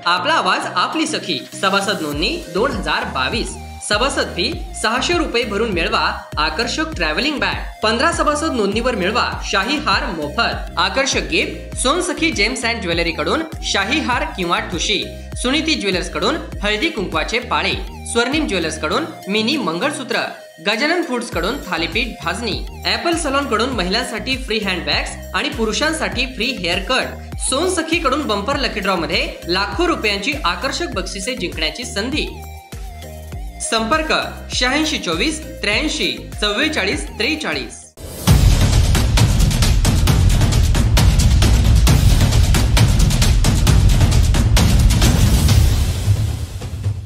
आपला आवाज आपली सखी सभासद नोंदणी 2022। सभासद फी 600 रुपये भरून मिळवा आकर्षक ट्रॅव्हलिंग बॅग। 15 सभासद नोंदणीवर मिळवा शाही हार मोफत। आकर्षक गिफ्ट सोनसखी जेम्स अँड ज्वेलरी कडून शाही हार किंवा ठुशी, सुनीती ज्वेलर्स कडून हळदी कुंकवाचे पाळे, स्वर्णिम ज्वेलर्स कडून मिनी मंगळसूत्र, गजानन फूड्स कडून थालीपीठ भाजणी, ॲपल सलॉन कडून महिलांसाठी फ्री हँडबॅग्स आणि पुरुषांसाठी फ्री हेअर कट, सोनसखी कडून बंपर लकी ड्रॉ मध्ये लाखो रुपयांची आकर्षक बक्षिसे जिंकण्याची संधी। संपर्क 8624 83 44 43।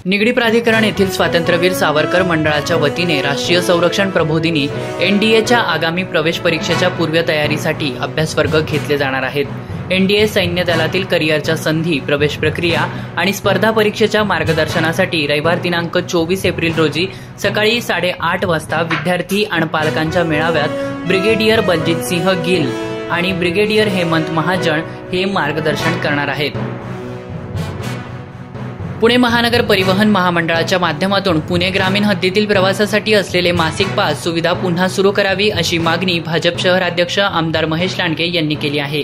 निगडी प्राधिकरण येथील स्वातंत्र्यवीर सावरकर मंडळाच्या वतीने राष्ट्रीय संरक्षण प्रबोधिनी NDAच्या आगामी प्रवेश परीक्षेच्या पूर्वतयारीसाठी अभ्यास वर्ग घेतले जाणार आहेत। NDA सैन्य दलातील करिअरच्या संधी, प्रवेश प्रक्रिया आणि स्पर्धा परीक्षेच्या मार्गदर्शनासाठी रविवार दिनांक 24 एप्रिल रोजी सकाळी 8:30 वाजता विद्यार्थी आणि पालकांच्या मेळाव्यात ब्रिगेडियर बलजित सिंह गिल आणि ब्रिगेडियर हेमंत महाजन हे मार्गदर्शन करणार आहेत। पुणे महानगर परिवहन महामंडळाच्या माध्यमातून पुणे ग्रामीण हद्दीतील प्रवासासाठी असलेले मासिक पास सुविधा पुन्हा सुरू करावी अशी मागणी भाजप शहराध्यक्ष आमदार महेश लांडगे यांनी केली आहे।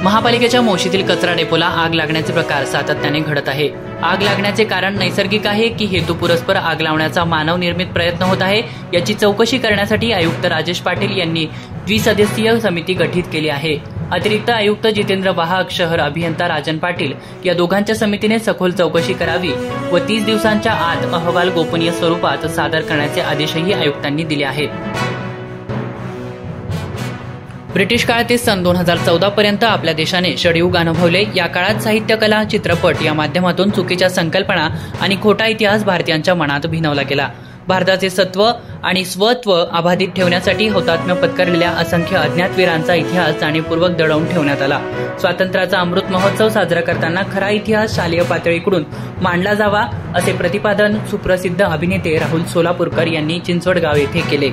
महापालिकेच्या मोशीतील कचरा डेपोला आग लागण्याचे प्रकार सातत्याने घडत आहे। आग लागण्याचे कारण नैसर्गिक आहे की हेतुपुरस्पर आग लावण्याचा मानव निर्मित प्रयत्न होत आहे याची चौकशी करण्यासाठी आयुक्त राजेश पाटील यांनी द्विसदस्यीय समिती गठीत केली आहे। अतिरिक्त आयुक्त जितेंद्र वाहक, शहर अभियंता राजन पाटील या दोघांच्या समितीने सखोल चौकशी करावी व 30 दिवसांच्या आत अहवाल गोपनीय स्वरूपात सादर करण्याचे आदेशही आयुक्तांनी दिले आहेत। ब्रिटिश काळातील सन 2014 पर्यंत आपल्या देशाने षडयुग अनुभवले। या काळात साहित्य, कला, चित्रपट या माध्यमातून चुकीच्या संकल्पना आणि खोटा इतिहास भारतीयांच्या मनात भिनवला गेला। भारताचे सत्व आणि स्वत्व अबाधित ठेवण्यासाठी हौतात्म्य पत्करलेल्या असंख्य अज्ञातवीरांचा इतिहास जाणीवपूर्वक दडवून ठेवण्यात आला। स्वातंत्र्याचा अमृत महोत्सव साजरा करताना खरा इतिहास शालेय पातळीकडून मांडला जावा असे प्रतिपादन सुप्रसिद्ध अभिनेते राहुल सोलापूरकर यांनी चिंचवडगाव येथे केले।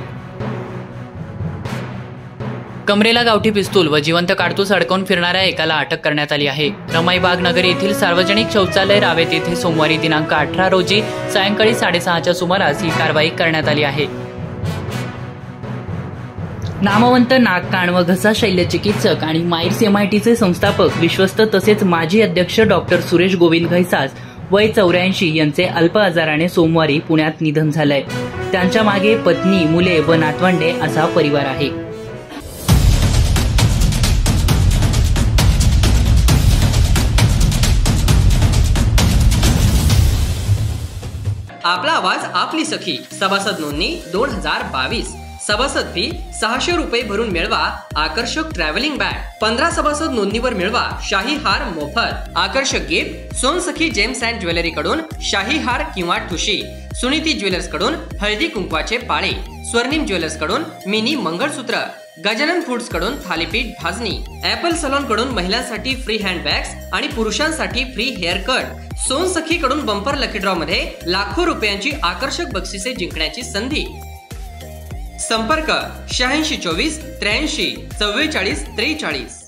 कमरेला गावठी पिस्तूल व जिवंत काडतूस अडकवून फिरणाऱ्या एकाला अटक करण्यात आली आहे। रमाईबाग नगर येथील सार्वजनिक शौचालय रावेत येथे सोमवारी दिनांक 18 रोजी सायंकाळी 6:30च्या सुमारास ही कारवाई करण्यात आली आहे। नामवंत नाक, कान व घसा शल्यचिकित्सक आणि माईर्स MITचे संस्थापक, विश्वस्त तसेच माजी अध्यक्ष डॉक्टर सुरेश गोविंद घैसास वय 84 यांचे अल्प आजाराने सोमवारी पुण्यात निधन झालंय। त्यांच्या मागे पत्नी, मुले व नातवंडे असा परिवार आहे। आपला आवाज आपली सखी सभासद नोंदणी 2022। सभासद फी 600 रुपये भरून मिळवा आकर्षक ट्रॅव्हलिंग बॅग। 15 सभासद नोंदणीवर मिळवा शाही हार मोफत। आकर्षक गिफ्ट सोनसखी जेम्स अँड ज्वेलरी कडून शाही हार किंवा ठुशी, सुनीती ज्वेलर्स कडून हळदी कुंकवाचे पाळे, स्वर्णिम ज्वेलर्स कडून मिनी मंगळसूत्र, गजानन फूड्स कडून थालीपीठ भाजणी, ॲपल सलॉन कडून महिलांसाठी फ्री हँडबॅग्स आणि पुरुषांसाठी फ्री हेअर कट, सोनसखी कडून बंपर लकी ड्रॉ मध्ये लाखो रुपयांची आकर्षक बक्षिसे जिंकण्याची संधी। संपर्क 8624 83 44 43।